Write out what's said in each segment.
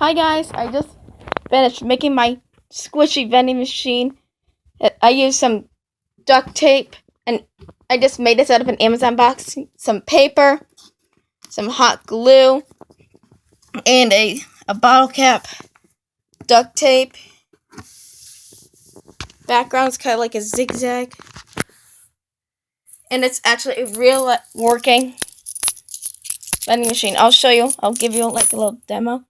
Hi guys, I just finished making my squishy vending machine. I used some duct tape and I just made this out of an Amazon box. Some paper, some hot glue, and a bottle cap, duct tape. Background's kind of like a zigzag. And it's actually a real working vending machine. I'll show you. I'll give you like a little demo.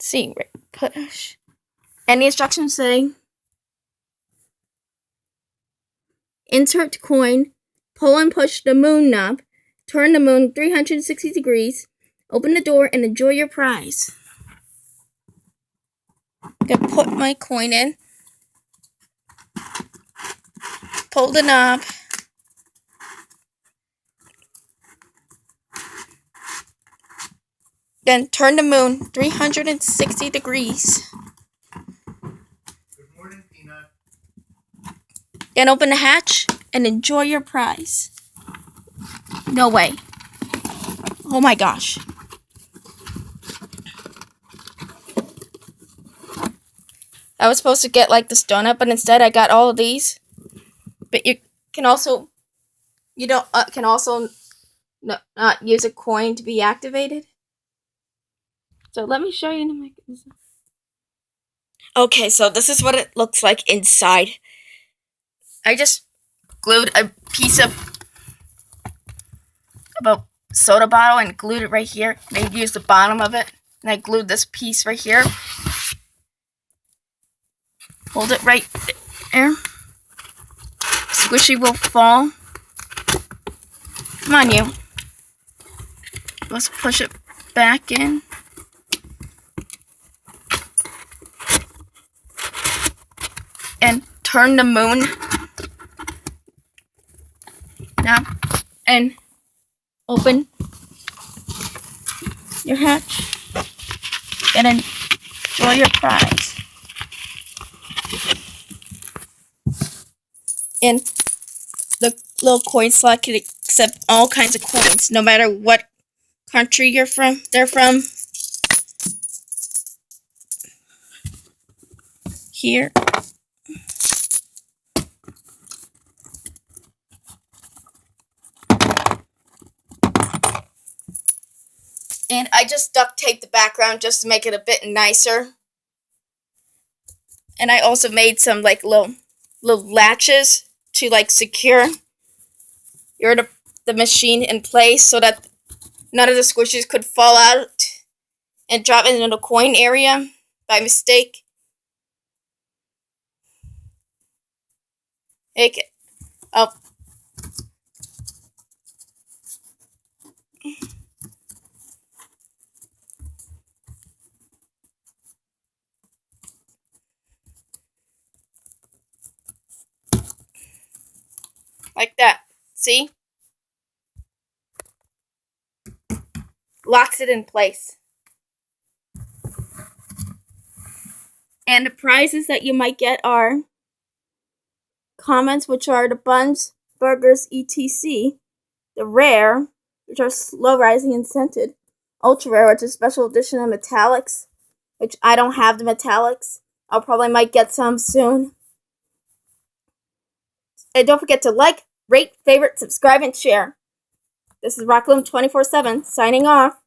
See, push. And the instructions say, insert coin, pull and push the moon knob, turn the moon 360 degrees, open the door, and enjoy your prize. I'm going to put my coin in, pull the knob, then turn the moon 360 degrees. Good morning, Peanut. Then open the hatch and enjoy your prize. No way. Oh my gosh. I was supposed to get like this donut, but instead I got all of these. But you can also, not use a coin to be activated. So let me show you the mechanism. Okay, so this is what it looks like inside. I just glued a piece of a soda bottle and glued it right here. And I used the bottom of it. And I glued this piece right here. Hold it right there. Squishy will fall. Come on, you. Let's push it back in. And turn the moon knob and open your hatch and enjoy your prize. And the little coin slot can accept all kinds of coins, no matter what country they're from. Here. And I just duct taped the background just to make it a bit nicer. And I also made some like little latches to like secure the machine in place so that none of the squishes could fall out and drop into the coin area by mistake. Oh. Like that. See? Locks it in place. And the prizes that you might get are comments, which are the buns, burgers, etc. The rare, which are slow rising and scented. Ultra rare, which is special edition of metallics, which I don't have the metallics. I'll probably might get some soon. And don't forget to like, rate, favorite, subscribe, and share. This is Rockloom 24/7 signing off.